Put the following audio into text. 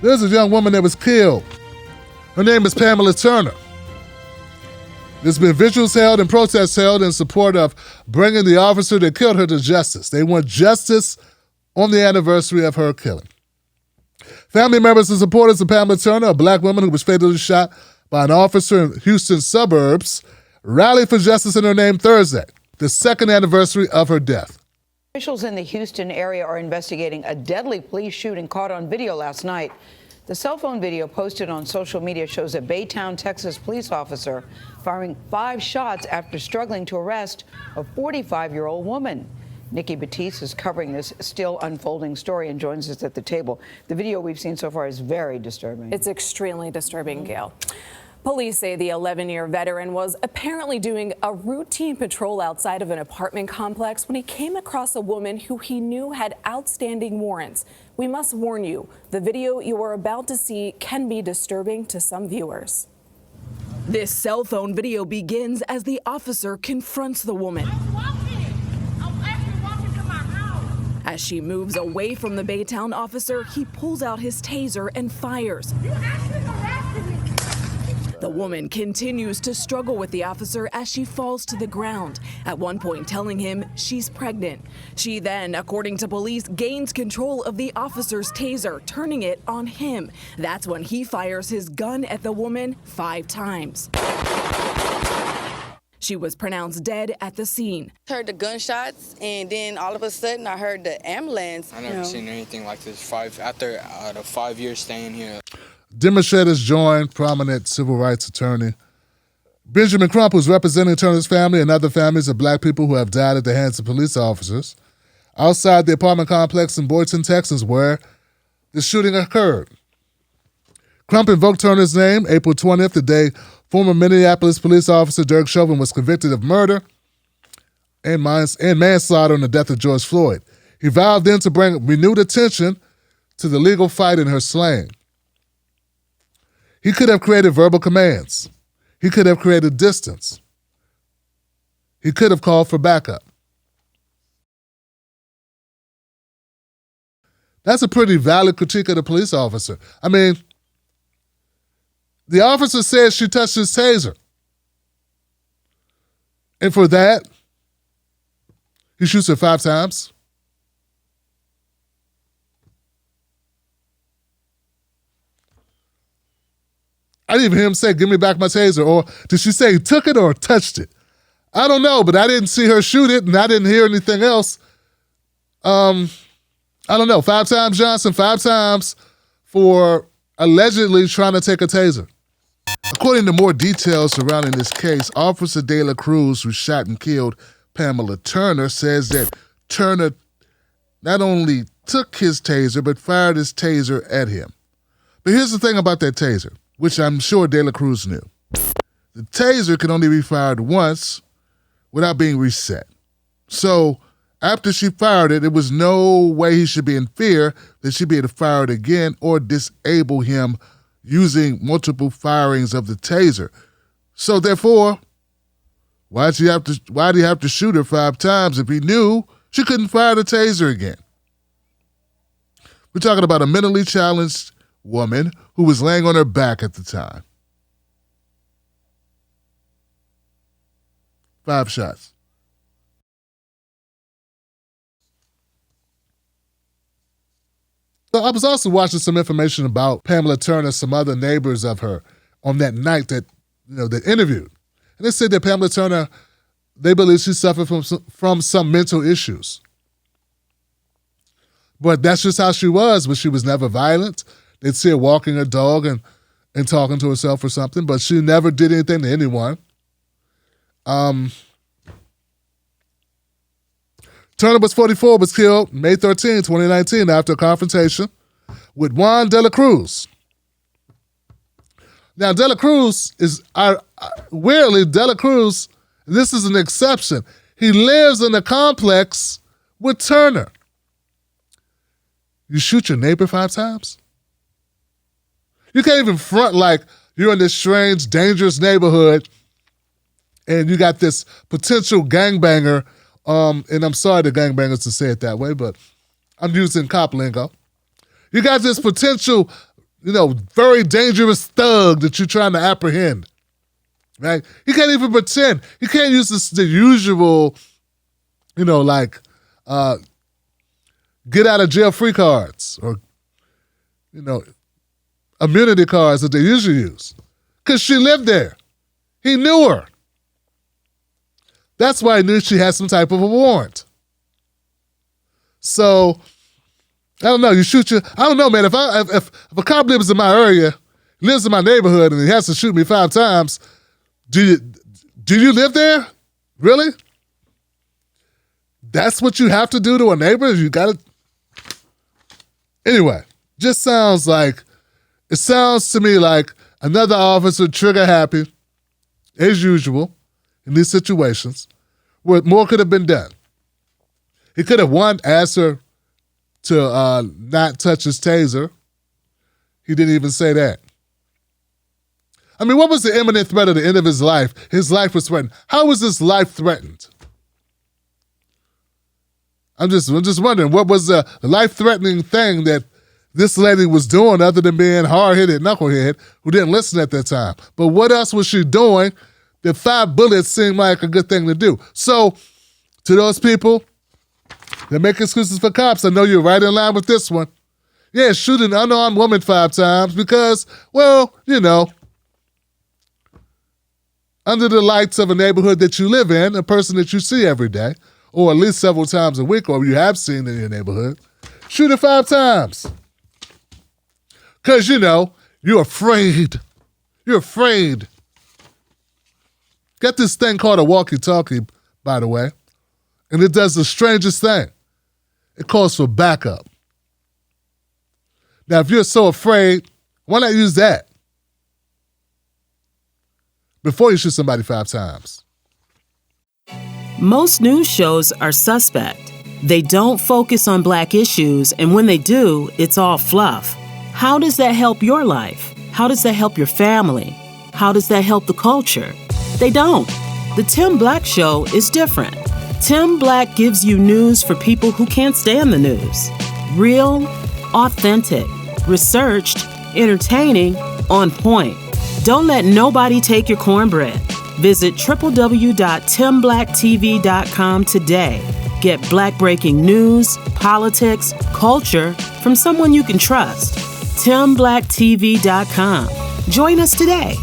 There's a young woman that was killed. Her name is Pamela Turner. There's been vigils held and protests held in support of bringing the officer that killed her to justice. They want justice on the anniversary of her killing. Family members and supporters of Pamela Turner, a black woman who was fatally shot by an officer in Houston suburbs, rallied for justice in her name Thursday, the second anniversary of her death. Officials in the Houston area are investigating a deadly police shooting caught on video last night. The cell phone video posted on social media shows a Baytown, Texas police officer firing 5 shots after struggling to arrest a 45-year-old woman. Nikki Batiste is covering this still unfolding story and joins us at the table. The video we've seen so far is very disturbing. It's extremely disturbing, Gail. Police say the 11-year veteran was apparently doing a routine patrol outside of an apartment complex when he came across a woman who he knew had outstanding warrants. We must warn you, the video you are about to see can be disturbing to some viewers. This cell phone video begins as the officer confronts the woman. As she moves away from the Baytown officer, he pulls out his taser and fires. You actually arrested me. The woman continues to struggle with the officer as she falls to the ground, at one point telling him she's pregnant. She then, according to police, gains control of the officer's taser, turning it on him. That's when he fires his gun at the woman 5 times. She was pronounced dead at the scene. Heard the gunshots, and then all of a sudden I heard the ambulance. I never seen anything like this. After the 5 years staying here. Demonstrators joined prominent civil rights attorney Benjamin Crump, who's representing Turner's family and other families of black people who have died at the hands of police officers, outside the apartment complex in Boydton, Texas, where the shooting occurred. Crump invoked Turner's name April 20th, the day former Minneapolis police officer Derek Chauvin was convicted of murder and manslaughter in the death of George Floyd. He vowed then to bring renewed attention to the legal fight in her slaying. He could have created verbal commands. He could have created distance. He could have called for backup. That's a pretty valid critique of the police officer. I mean, the officer says she touched his taser. And for that, he shoots her 5 times. I didn't even hear him say, "Give me back my taser." Or did she say he took it or touched it? I don't know, but I didn't see her shoot it, and I didn't hear anything else. I don't know. 5 times, Johnson, 5 times for allegedly trying to take a taser. According to more details surrounding this case, Officer Delacruz, who shot and killed Pamela Turner, says that Turner not only took his taser, but fired his taser at him. But here's the thing about that taser, which I'm sure Delacruz knew. The taser can only be fired once without being reset. So after she fired it, there was no way he should be in fear that she'd be able to fire it again or disable him using multiple firings of the taser. So therefore, why did he have to shoot her 5 times if he knew she couldn't fire the taser again? We're talking about a mentally challenged woman who was laying on her back at the time. 5 shots. So I was also watching some information about Pamela Turner, some other neighbors of her on that night that interviewed. And they said that Pamela Turner, they believe she suffered from some mental issues. But that's just how she was, but she was never violent. They'd see her walking her dog and talking to herself or something, but she never did anything to anyone. Turner was 44, was killed May 13, 2019, after a confrontation with Juan Delacruz. Now, Delacruz is, weirdly, Delacruz, this is an exception. He lives in a complex with Turner. You shoot your neighbor 5 times? You can't even front like you're in this strange, dangerous neighborhood and you got this potential gangbanger. And I'm sorry to gangbangers to say it that way, but I'm using cop lingo. You got this potential very dangerous thug that you're trying to apprehend, right? He can't even pretend. He can't use the usual, get out of jail free cards or, immunity cards that they usually use because she lived there. He knew her. That's why he knew she had some type of a warrant. So, I don't know. I don't know, man. If a cop lives in my area, lives in my neighborhood, and he has to shoot me 5 times, do you live there? Really? That's what you have to do to a neighbor? You got to... Anyway, it sounds to me like another officer trigger happy, as usual, in these situations, where more could have been done. He could have, asked her to not touch his taser. He didn't even say that. I mean, what was the imminent threat of the end of his life? His life was threatened. How was his life threatened? I'm just wondering, what was the life-threatening thing that this lady was doing other than being hard-headed knucklehead who didn't listen at that time? But what else was she doing that 5 bullets seemed like a good thing to do? So, to those people that make excuses for cops, I know you're right in line with this one. Yeah, shoot an unarmed woman 5 times because, under the lights of a neighborhood that you live in, a person that you see every day, or at least several times a week, or you have seen in your neighborhood, shoot it 5 times. Because, you're afraid. You're afraid. Got this thing called a walkie-talkie, by the way, and it does the strangest thing. It calls for backup. Now, if you're so afraid, why not use that before you shoot somebody 5 times? Most news shows are suspect. They don't focus on Black issues, and when they do, it's all fluff. How does that help your life? How does that help your family? How does that help the culture? They don't. The Tim Black Show is different. Tim Black gives you news for people who can't stand the news. Real, authentic, researched, entertaining, on point. Don't let nobody take your cornbread. Visit www.timblacktv.com today. Get Black breaking news, politics, culture from someone you can trust. TimBlackTV.com. Join us today.